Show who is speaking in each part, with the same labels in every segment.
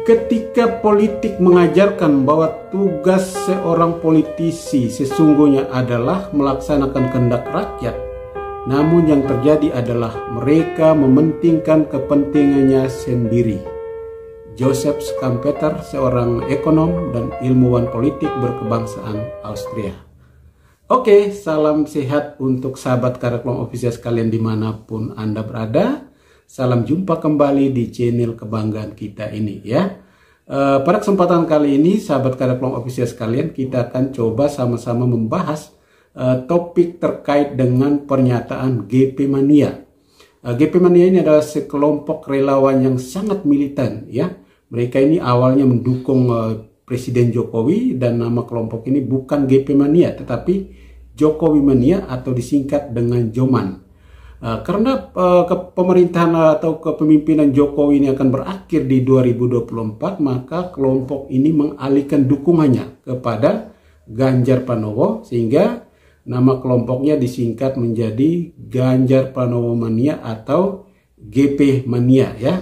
Speaker 1: Ketika politik mengajarkan bahwa tugas seorang politisi sesungguhnya adalah melaksanakan kehendak rakyat, namun yang terjadi adalah mereka mementingkan kepentingannya sendiri. Joseph Schumpeter, seorang ekonom dan ilmuwan politik berkebangsaan Austria. Oke, salam sehat untuk sahabat Kareklong Official sekalian dimanapun Anda berada. Salam jumpa kembali di channel kebanggaan kita ini ya. Pada kesempatan kali ini sahabat Kareklong Official sekalian, kita akan coba sama-sama membahas topik terkait dengan pernyataan GP Mania. GP Mania ini adalah sekelompok relawan yang sangat militan ya. Mereka ini awalnya mendukung Presiden Jokowi dan nama kelompok ini bukan GP Mania tetapi Jokowi Mania atau disingkat dengan Joman. Karena pemerintahan atau kepemimpinan Jokowi ini akan berakhir di 2024, maka kelompok ini mengalihkan dukungannya kepada Ganjar Pranowo sehingga nama kelompoknya disingkat menjadi Ganjar Pranowo Mania atau GP Mania ya.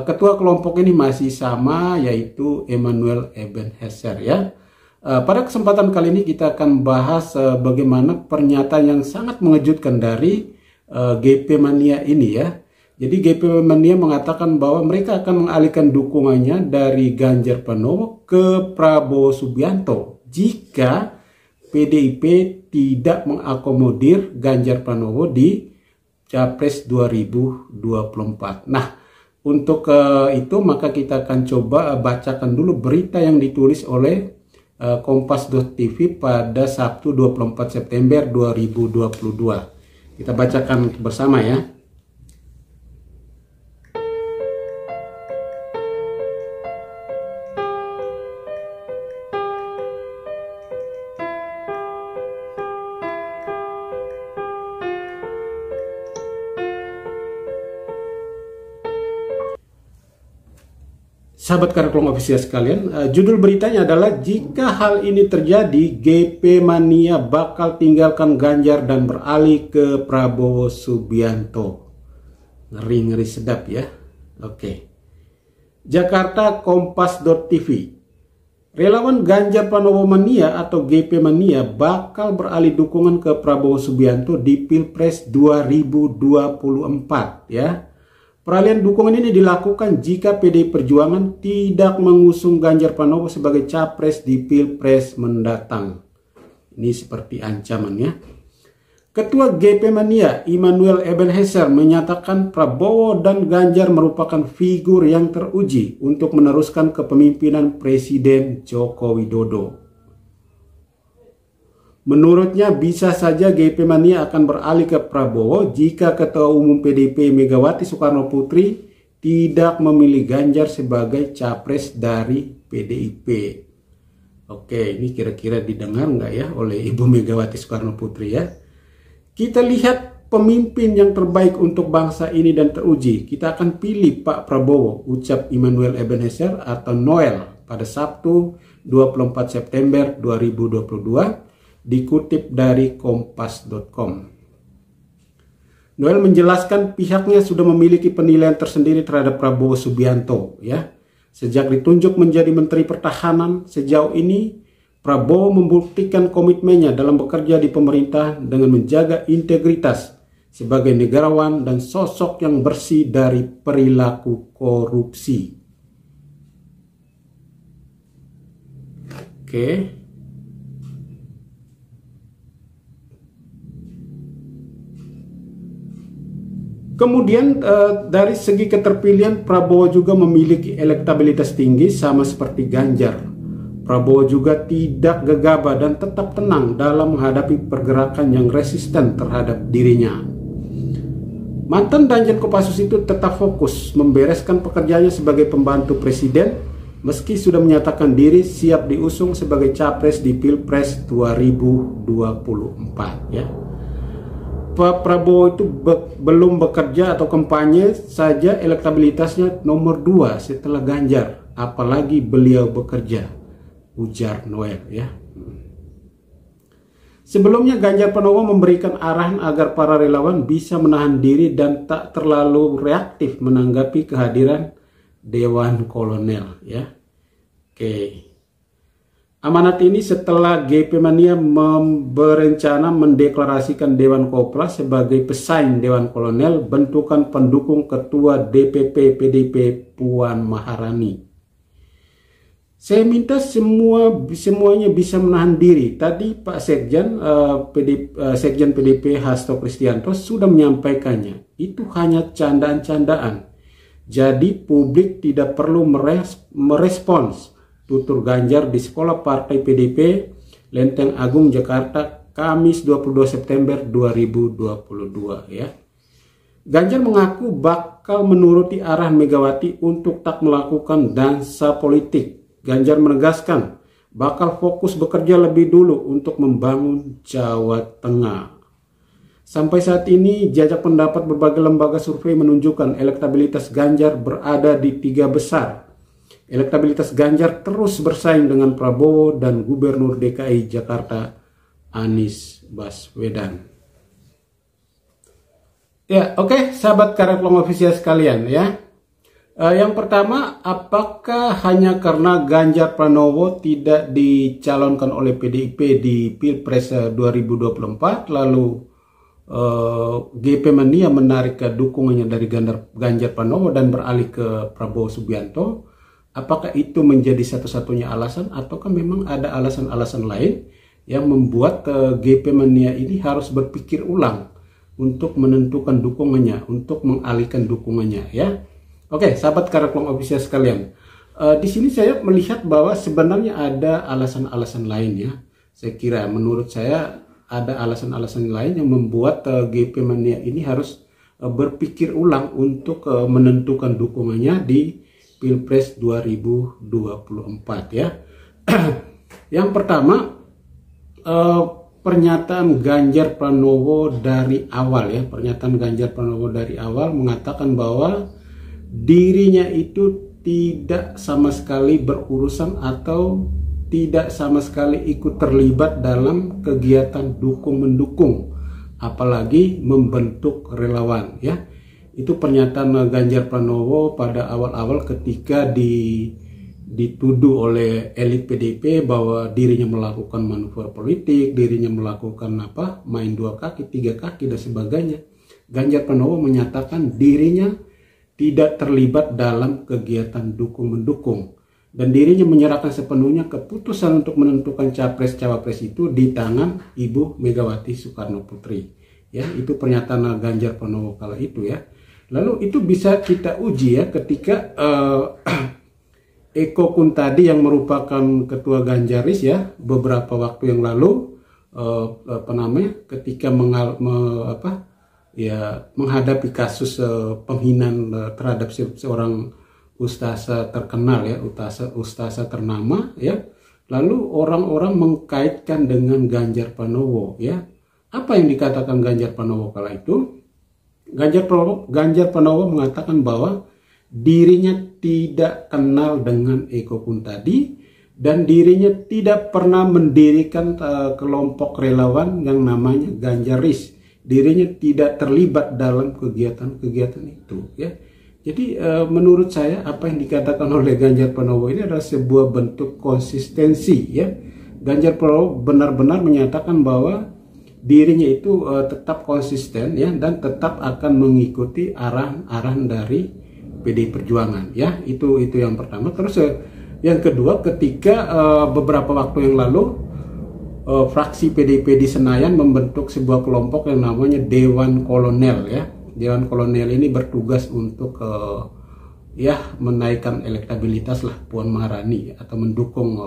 Speaker 1: Ketua kelompok ini masih sama, yaitu Emmanuel Ebenezer ya. Pada kesempatan kali ini kita akan bahas bagaimana pernyataan yang sangat mengejutkan dari GP Mania ini ya. Jadi GP Mania mengatakan bahwa mereka akan mengalihkan dukungannya dari Ganjar Pranowo ke Prabowo Subianto jika PDIP tidak mengakomodir Ganjar Pranowo di Capres 2024. Nah, untuk itu maka kita akan coba bacakan dulu berita yang ditulis oleh Kompas.tv pada Sabtu 24 September 2022. Kita bacakan bersama ya. Sahabat Kareklong Official sekalian, judul beritanya adalah jika hal ini terjadi, GP Mania bakal tinggalkan Ganjar dan beralih ke Prabowo Subianto. Ngeri-ngeri sedap ya. Oke. Jakarta, Kompas.tv. Relawan Ganjar Pranowo Mania atau GP Mania bakal beralih dukungan ke Prabowo Subianto di Pilpres 2024 ya. Peralihan dukungan ini dilakukan jika PDI Perjuangan tidak mengusung Ganjar Pranowo sebagai capres di Pilpres mendatang. Ini seperti ancaman ya. Ketua GP Mania Emmanuel Ebenezer menyatakan Prabowo dan Ganjar merupakan figur yang teruji untuk meneruskan kepemimpinan Presiden Joko Widodo. Menurutnya bisa saja GP Mania akan beralih ke Prabowo jika Ketua Umum PDIP Megawati Soekarno Putri tidak memilih Ganjar sebagai capres dari PDIP. Oke, ini kira-kira didengar nggak ya oleh Ibu Megawati Soekarno Putri ya? Kita lihat pemimpin yang terbaik untuk bangsa ini dan teruji. Kita akan pilih Pak Prabowo, ucap Emmanuel Ebenezer atau Noel pada Sabtu 24 September 2022. Dikutip dari kompas.com. Noel menjelaskan pihaknya sudah memiliki penilaian tersendiri terhadap Prabowo Subianto ya. Sejak ditunjuk menjadi Menteri Pertahanan, sejauh ini Prabowo membuktikan komitmennya dalam bekerja di pemerintah dengan menjaga integritas sebagai negarawan dan sosok yang bersih dari perilaku korupsi. Oke. Kemudian dari segi keterpilihan, Prabowo juga memiliki elektabilitas tinggi sama seperti Ganjar. Prabowo juga tidak gegabah dan tetap tenang dalam menghadapi pergerakan yang resisten terhadap dirinya. Mantan Danjen Kopassus itu tetap fokus membereskan pekerjaannya sebagai pembantu presiden meski sudah menyatakan diri siap diusung sebagai capres di Pilpres 2024 ya. Pak Prabowo itu belum bekerja atau kampanye saja elektabilitasnya nomor 2 setelah Ganjar, apalagi beliau bekerja, ujar Noel ya. Sebelumnya Ganjar Pranowo memberikan arahan agar para relawan bisa menahan diri dan tak terlalu reaktif menanggapi kehadiran Dewan Kolonel, ya. Oke. Amanat ini setelah GP Mania berencana mendeklarasikan Dewan Kopras sebagai pesaing Dewan Kolonel bentukan pendukung Ketua DPP PDIP Puan Maharani. Saya minta semuanya bisa menahan diri. Tadi Pak Sekjen PDIP Hasto Kristianto sudah menyampaikannya. Itu hanya candaan-candaan. Jadi publik tidak perlu merespons, tutur Ganjar di Sekolah Partai PDIP Lenteng Agung Jakarta Kamis 22 September 2022, ya. Ganjar mengaku bakal menuruti arahan Megawati untuk tak melakukan dansa politik. Ganjar menegaskan bakal fokus bekerja lebih dulu untuk membangun Jawa Tengah. Sampai saat ini jajak pendapat berbagai lembaga survei menunjukkan elektabilitas Ganjar berada di 3 besar. Elektabilitas Ganjar terus bersaing dengan Prabowo dan Gubernur DKI Jakarta Anies Baswedan. Ya, oke, sahabat Kareplong Official sekalian, ya. Yang pertama, apakah hanya karena Ganjar Pranowo tidak dicalonkan oleh PDIP di Pilpres 2024 lalu GP Mania menarik dukungannya dari Ganjar Pranowo dan beralih ke Prabowo Subianto? Apakah itu menjadi satu-satunya alasan ataukah memang ada alasan-alasan lain yang membuat GP Mania ini harus berpikir ulang untuk menentukan dukungannya, untuk mengalihkan dukungannya, ya? Oke, sahabat Kareplong Official sekalian, di sini saya melihat bahwa sebenarnya ada alasan-alasan lain, ya. Saya kira, menurut saya ada alasan-alasan lain yang membuat GP Mania ini harus berpikir ulang untuk menentukan dukungannya di Pilpres 2024, ya. Yang pertama, pernyataan Ganjar Pranowo dari awal, ya. Pernyataan Ganjar Pranowo dari awal mengatakan bahwa dirinya itu tidak sama sekali berurusan atau tidak sama sekali ikut terlibat dalam kegiatan dukung-mendukung, apalagi membentuk relawan, ya. Itu pernyataan Ganjar Pranowo pada awal-awal ketika dituduh oleh elit PDIP bahwa dirinya melakukan manuver politik, dirinya melakukan main 2 kaki, 3 kaki dan sebagainya. Ganjar Pranowo menyatakan dirinya tidak terlibat dalam kegiatan dukung-mendukung dan dirinya menyerahkan sepenuhnya keputusan untuk menentukan capres-cawapres itu di tangan Ibu Megawati Soekarno Putri, ya. Itu pernyataan Ganjar Pranowo kala itu, ya. Lalu itu bisa kita uji, ya, ketika Eko Kuntadi yang merupakan ketua Ganjaris, ya, beberapa waktu yang lalu ketika menghadapi kasus penghinaan terhadap seorang ustasa terkenal, ya, ustasa ternama, ya. Lalu orang-orang mengkaitkan dengan Ganjar Pranowo, ya. Apa yang dikatakan Ganjar Pranowo kala itu? Ganjar Pranowo mengatakan bahwa dirinya tidak kenal dengan Eko Kuntadi dan dirinya tidak pernah mendirikan kelompok relawan yang namanya Ganjaris. Dirinya tidak terlibat dalam kegiatan-kegiatan itu, ya. Jadi menurut saya apa yang dikatakan oleh Ganjar Pranowo ini adalah sebuah bentuk konsistensi, ya. Ganjar Pranowo benar-benar menyatakan bahwa dirinya itu tetap konsisten, ya, dan tetap akan mengikuti arahan dari PDI Perjuangan, ya. Itu yang pertama. Terus yang kedua, ketika beberapa waktu yang lalu fraksi PDIP di Senayan membentuk sebuah kelompok yang namanya Dewan Kolonel, ya. Dewan Kolonel ini bertugas untuk menaikkan elektabilitas lah Puan Maharani atau mendukung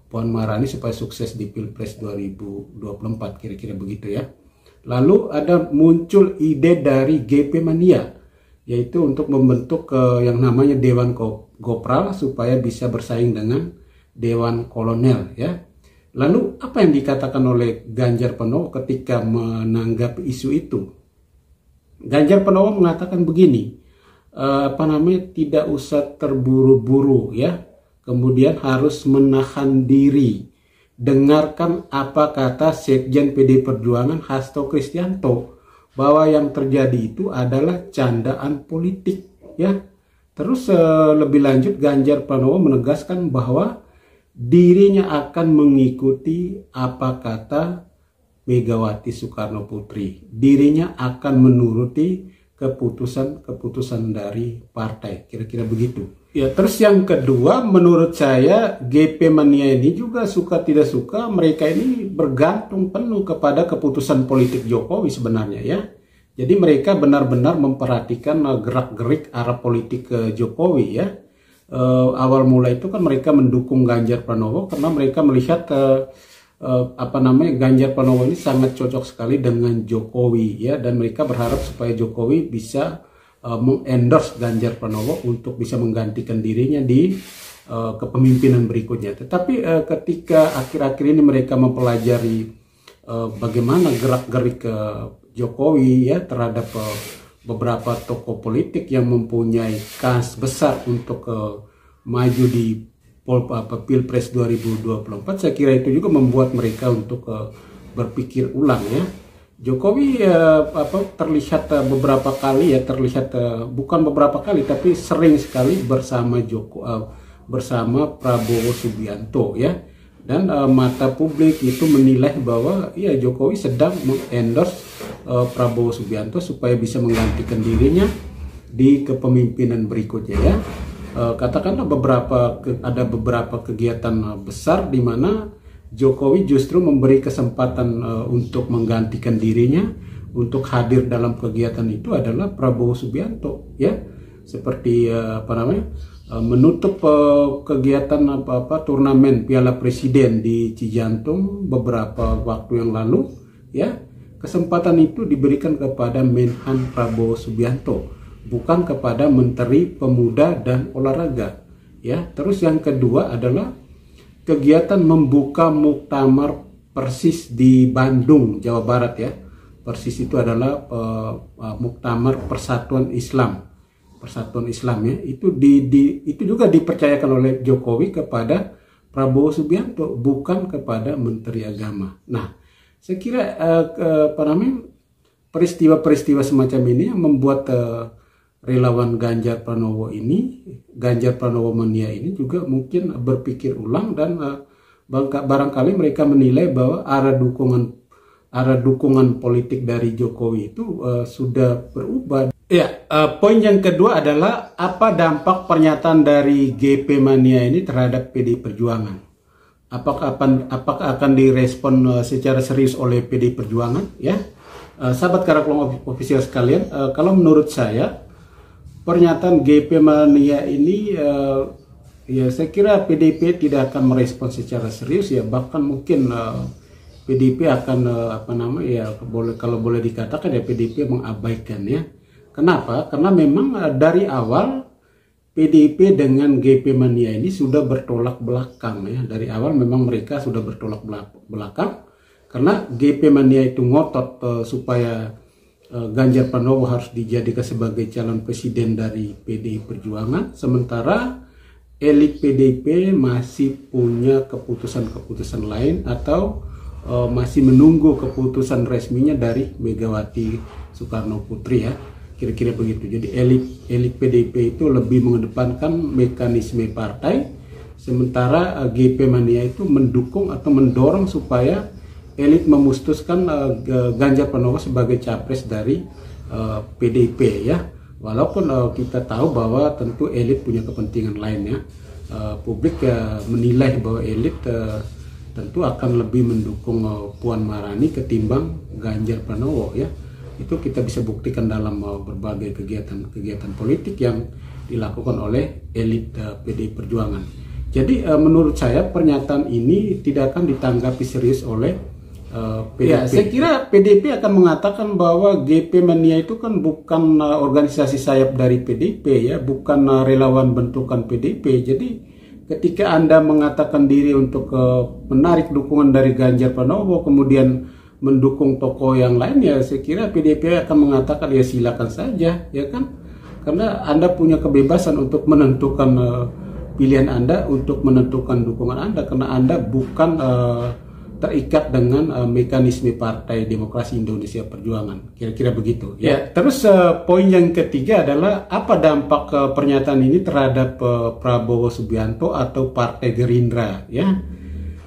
Speaker 1: Puan Maharani supaya sukses di Pilpres 2024, kira-kira begitu, ya. Lalu ada muncul ide dari GP Mania, yaitu untuk membentuk yang namanya Dewan Gopral supaya bisa bersaing dengan Dewan Kolonel, ya. Lalu apa yang dikatakan oleh Ganjar Pranowo ketika menanggapi isu itu? Ganjar Pranowo mengatakan begini, tidak usah terburu-buru, ya. Kemudian harus menahan diri. dengarkan apa kata Sekjen PD Perjuangan Hasto Kristianto, bahwa yang terjadi itu adalah candaan politik, ya. Terus lebih lanjut Ganjar Pranowo menegaskan bahwa dirinya akan mengikuti apa kata Megawati Soekarno Putri. Dirinya akan menuruti keputusan dari partai. Kira-kira begitu. Ya, terus yang kedua, menurut saya GP Mania ini juga suka tidak suka, mereka ini bergantung penuh kepada keputusan politik Jokowi sebenarnya, ya. Jadi mereka benar-benar memperhatikan gerak-gerik arah politik Jokowi, ya. Awal mula itu kan mereka mendukung Ganjar Pranowo karena mereka melihat Ganjar Pranowo ini sangat cocok sekali dengan Jokowi, ya, dan mereka berharap supaya Jokowi bisa mengendorse Ganjar Pranowo untuk bisa menggantikan dirinya di kepemimpinan berikutnya. Tetapi ketika akhir-akhir ini mereka mempelajari bagaimana gerak-gerik Jokowi, ya, terhadap beberapa tokoh politik yang mempunyai kans besar untuk maju di Pilpres 2024, saya kira itu juga membuat mereka untuk berpikir ulang, ya. Jokowi terlihat beberapa kali, ya, bukan beberapa kali tapi sering sekali bersama bersama Prabowo Subianto, ya. Dan mata publik itu menilai bahwa ya Jokowi sedang mengendorse Prabowo Subianto supaya bisa menggantikan dirinya di kepemimpinan berikutnya, ya. Katakanlah ada beberapa kegiatan besar di mana Jokowi justru memberi kesempatan untuk menggantikan dirinya, untuk hadir dalam kegiatan itu adalah Prabowo Subianto, ya. Seperti menutup kegiatan turnamen Piala Presiden di Cijantung beberapa waktu yang lalu, ya. Kesempatan itu diberikan kepada Menhan Prabowo Subianto, bukan kepada Menteri Pemuda dan Olahraga, ya. Terus yang kedua adalah kegiatan membuka muktamar Persis di Bandung, Jawa Barat, ya. Persis itu adalah muktamar Persatuan Islam, ya. Itu juga dipercayakan oleh Jokowi kepada Prabowo Subianto, bukan kepada Menteri Agama. Nah, saya kira peristiwa-peristiwa semacam ini yang membuat relawan Ganjar Pranowo Mania ini juga mungkin berpikir ulang dan barangkali mereka menilai bahwa arah dukungan politik dari Jokowi itu sudah berubah. Ya, poin yang kedua adalah apa dampak pernyataan dari GP Mania ini terhadap PD Perjuangan? Apakah akan direspon secara serius oleh PD Perjuangan, ya? Sahabat Karaklong Official sekalian, kalau menurut saya pernyataan GP Mania ini ya saya kira PDIP tidak akan merespon secara serius, ya. Bahkan mungkin PDIP akan kalau boleh dikatakan ya PDIP mengabaikan, ya. Kenapa? Karena memang dari awal PDIP dengan GP Mania ini sudah bertolak belakang, ya. Dari awal memang mereka sudah bertolak belakang karena GP Mania itu ngotot supaya Ganjar Pranowo harus dijadikan sebagai calon presiden dari PDI Perjuangan, sementara elit PDIP masih punya keputusan-keputusan lain atau masih menunggu keputusan resminya dari Megawati Soekarno Putri, ya. Kira-kira begitu. Jadi elit PDIP itu lebih mengedepankan mekanisme partai, sementara GP Mania itu mendukung atau mendorong supaya elit memutuskan Ganjar Pranowo sebagai capres dari PDIP, ya. Walaupun kita tahu bahwa tentu elit punya kepentingan lainnya. Publik menilai bahwa elit tentu akan lebih mendukung Puan Maharani ketimbang Ganjar Pranowo, ya. Itu kita bisa buktikan dalam berbagai kegiatan politik yang dilakukan oleh elit PDI Perjuangan. Jadi menurut saya pernyataan ini tidak akan ditanggapi serius oleh PDIP. Ya, saya kira PDIP akan mengatakan bahwa GP Mania itu kan bukan organisasi sayap dari PDIP, ya, bukan relawan bentukan PDIP. Jadi ketika Anda mengatakan diri untuk menarik dukungan dari Ganjar Pranowo kemudian mendukung tokoh yang lain, ya saya kira PDIP akan mengatakan ya silakan saja, ya kan, karena Anda punya kebebasan untuk menentukan pilihan Anda untuk menentukan dukungan Anda, karena Anda bukan terikat dengan mekanisme Partai Demokrasi Indonesia Perjuangan, kira-kira begitu ya. Terus poin yang ketiga adalah apa dampak pernyataan ini terhadap Prabowo Subianto atau Partai Gerindra ya.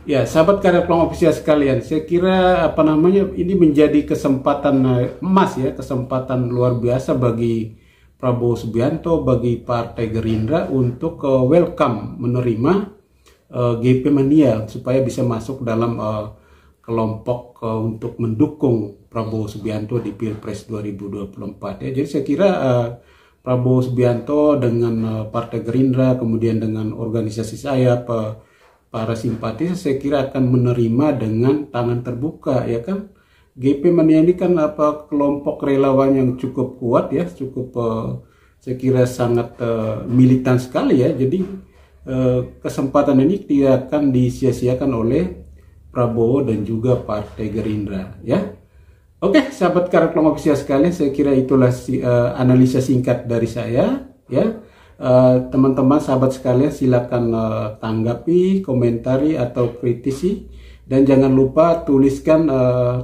Speaker 1: Ya, sahabat Karya Peluang Ofisial sekalian, saya kira ini menjadi kesempatan emas ya, kesempatan luar biasa bagi Prabowo Subianto, bagi Partai Gerindra untuk welcome, menerima GP Mania supaya bisa masuk dalam kelompok untuk mendukung Prabowo Subianto di Pilpres 2024 ya. Jadi saya kira Prabowo Subianto dengan Partai Gerindra, kemudian dengan organisasi saya, para simpatis, saya kira akan menerima dengan tangan terbuka ya kan. GP Mania ini kan kelompok relawan yang cukup kuat ya, cukup saya kira sangat militan sekali ya. Jadi kesempatan ini tidak akan disia-siakan oleh Prabowo dan juga Partai Gerindra ya. Oke, sahabat Karya Peluang Ofisial sekalian, saya kira itulah analisa singkat dari saya ya. Teman-teman sahabat sekalian silakan tanggapi, komentari atau kritisi, dan jangan lupa tuliskan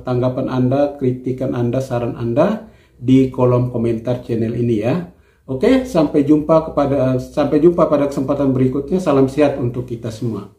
Speaker 1: tanggapan Anda, kritikan Anda, saran Anda di kolom komentar channel ini ya. Oke, sampai jumpa pada kesempatan berikutnya. Salam sehat untuk kita semua.